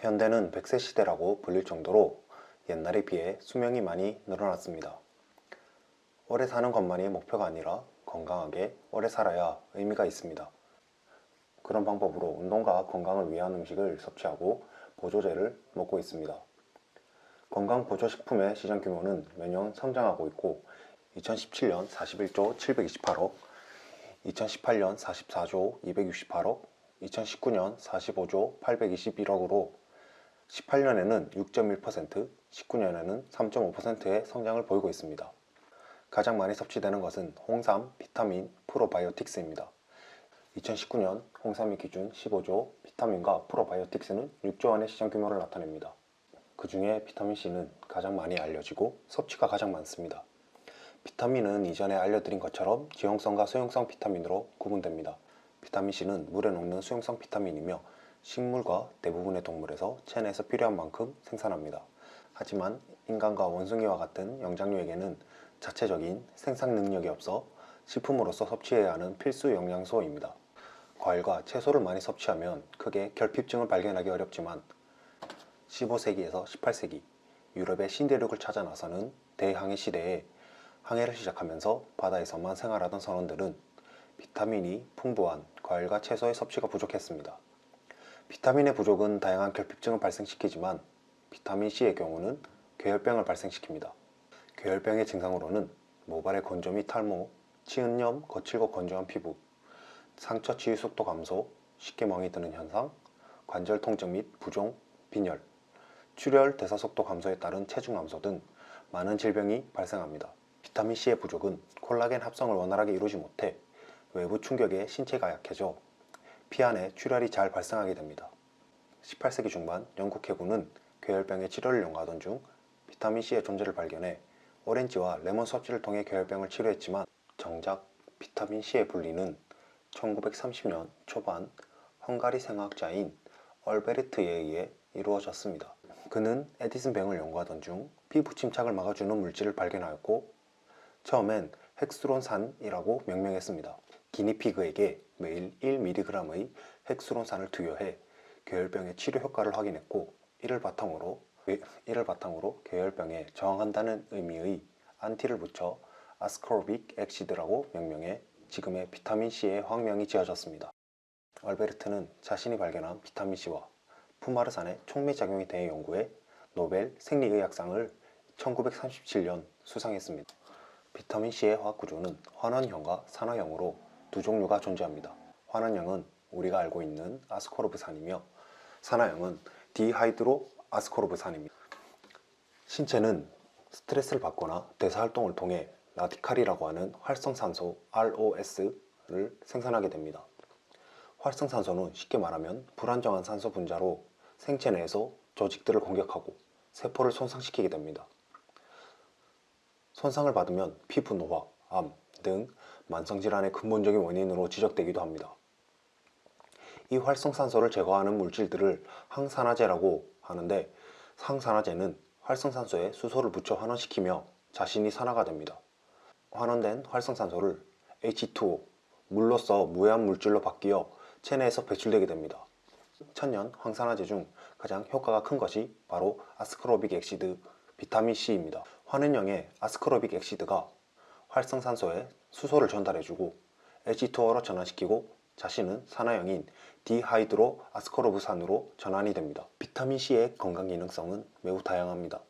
현대는 100세 시대라고 불릴 정도로 옛날에 비해 수명이 많이 늘어났습니다. 오래 사는 것만이 목표가 아니라 건강하게 오래 살아야 의미가 있습니다. 그런 방법으로 운동과 건강을 위한 음식을 섭취하고 보조제를 먹고 있습니다. 건강보조식품의 시장 규모는 매년 성장하고 있고 2017년 41조 728억, 2018년 44조 268억, 2019년 45조 821억으로 18년에는 6.1%, 19년에는 3.5%의 성장을 보이고 있습니다. 가장 많이 섭취되는 것은 홍삼, 비타민, 프로바이오틱스입니다. 2019년 홍삼이 기준 15조, 비타민과 프로바이오틱스는 6조 원의 시장 규모를 나타냅니다. 그 중에 비타민C는 가장 많이 알려지고 섭취가 가장 많습니다. 비타민은 이전에 알려드린 것처럼 지용성과 수용성 비타민으로 구분됩니다. 비타민C는 물에 녹는 수용성 비타민이며 식물과 대부분의 동물에서 체내에서 필요한 만큼 생산합니다. 하지만 인간과 원숭이와 같은 영장류에게는 자체적인 생산 능력이 없어 식품으로서 섭취해야 하는 필수 영양소입니다. 과일과 채소를 많이 섭취하면 크게 결핍증을 발견하기 어렵지만 15세기에서 18세기 유럽의 신대륙을 찾아 나서는 대항해 시대에 항해를 시작하면서 바다에서만 생활하던 선원들은 비타민이 풍부한 과일과 채소의 섭취가 부족했습니다. 비타민의 부족은 다양한 결핍증을 발생시키지만 비타민C의 경우는 괴혈병을 발생시킵니다. 괴혈병의 증상으로는 모발의 건조 및 탈모, 치은염, 거칠고 건조한 피부, 상처 치유 속도 감소, 쉽게 멍이 드는 현상, 관절 통증 및 부종, 빈혈, 출혈, 대사 속도 감소에 따른 체중 감소 등 많은 질병이 발생합니다. 비타민C의 부족은 콜라겐 합성을 원활하게 이루지 못해 외부 충격에 신체가 약해져 피 안에 출혈이 잘 발생하게 됩니다. 18세기 중반 영국 해군은 괴혈병의 치료를 연구하던 중 비타민C의 존재를 발견해 오렌지와 레몬 섭취를 통해 괴혈병을 치료했지만 정작 비타민C의 분리는 1930년 초반 헝가리 생화학자인 얼베르트에 의해 이루어졌습니다. 그는 에디슨병을 연구하던 중 피부 침착을 막아주는 물질을 발견하였고 처음엔 헥수론산이라고 명명했습니다. 기니피그에게 매일 1mg의 헥수론산을 투여해 괴혈병의 치료 효과를 확인했고 이를 바탕으로 괴혈병에 저항한다는 의미의 안티를 붙여 아스코르빅 액시드라고 명명해 지금의 비타민C의 학명이 지어졌습니다. 얼베르트는 자신이 발견한 비타민C와 푸마르산의 촉매작용에 대해 연구해 노벨 생리의학상을 1937년 수상했습니다. 비타민C의 화학구조는 환원형과 산화형으로 두 종류가 존재합니다. 환원형은 우리가 알고 있는 아스코르브산이며 산화형은 디하이드로 아스코르브산입니다. 신체는 스트레스를 받거나 대사활동을 통해 라디칼이라고 하는 활성산소 ROS를 생산하게 됩니다. 활성산소는 쉽게 말하면 불안정한 산소 분자로 생체 내에서 조직들을 공격하고 세포를 손상시키게 됩니다. 손상을 받으면 피부 노화, 암 등 만성질환의 근본적인 원인으로 지적되기도 합니다. 이 활성산소를 제거하는 물질들을 항산화제라고 하는데 항산화제는 활성산소에 수소를 붙여 환원시키며 자신이 산화가 됩니다. 환원된 활성산소를 H2O, 물로서 무해한 물질로 바뀌어 체내에서 배출되게 됩니다. 천연 항산화제 중 가장 효과가 큰 것이 바로 아스코르빅 액시드, 비타민C입니다. 환원형의 아스코르빅 액시드가 활성산소에 수소를 전달해주고 H2O로 전환시키고 자신은 산화형인 디하이드로 아스코르브산으로 전환이 됩니다. 비타민C의 건강 기능성은 매우 다양합니다.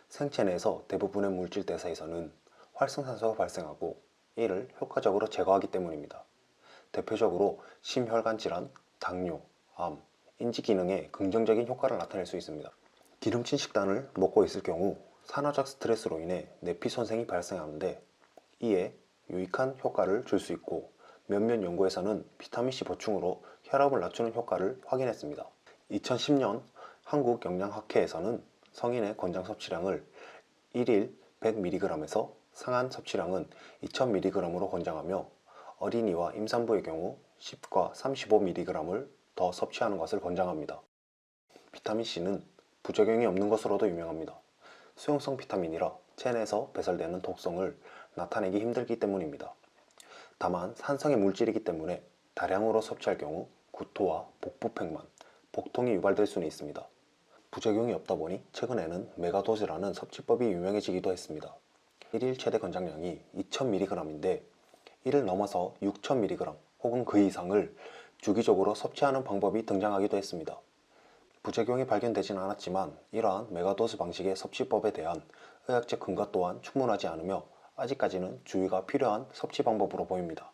생체 내에서 대부분의 물질 대사에서는 활성산소가 발생하고 이를 효과적으로 제거하기 때문입니다. 대표적으로 심혈관 질환, 당뇨, 암, 인지 기능에 긍정적인 효과를 나타낼 수 있습니다. 기름진 식단을 먹고 있을 경우 산화적 스트레스로 인해 내피 손상이 발생하는데 이에 유익한 효과를 줄 수 있고 몇몇 연구에서는 비타민C 보충으로 혈압을 낮추는 효과를 확인했습니다. 2010년 한국영양학회에서는 성인의 권장 섭취량을 1일 100mg에서 상한 섭취량은 2000mg으로 권장하며 어린이와 임산부의 경우 10과 35mg을 더 섭취하는 것을 권장합니다. 비타민C는 부작용이 없는 것으로도 유명합니다. 수용성 비타민이라 체내에서 배설되는 독성을 나타내기 힘들기 때문입니다. 다만 산성의 물질이기 때문에 다량으로 섭취할 경우 구토와 복부팽만, 복통이 유발될 수는 있습니다. 부작용이 없다 보니 최근에는 메가도즈라는 섭취법이 유명해지기도 했습니다. 1일 최대 권장량이 2000mg인데 이를 넘어서 6000mg 혹은 그 이상을 주기적으로 섭취하는 방법이 등장하기도 했습니다. 부작용이 발견되진 않았지만 이러한 메가도즈 방식의 섭취법에 대한 의학적 근거 또한 충분하지 않으며 아직까지는 주의가 필요한 섭취 방법으로 보입니다.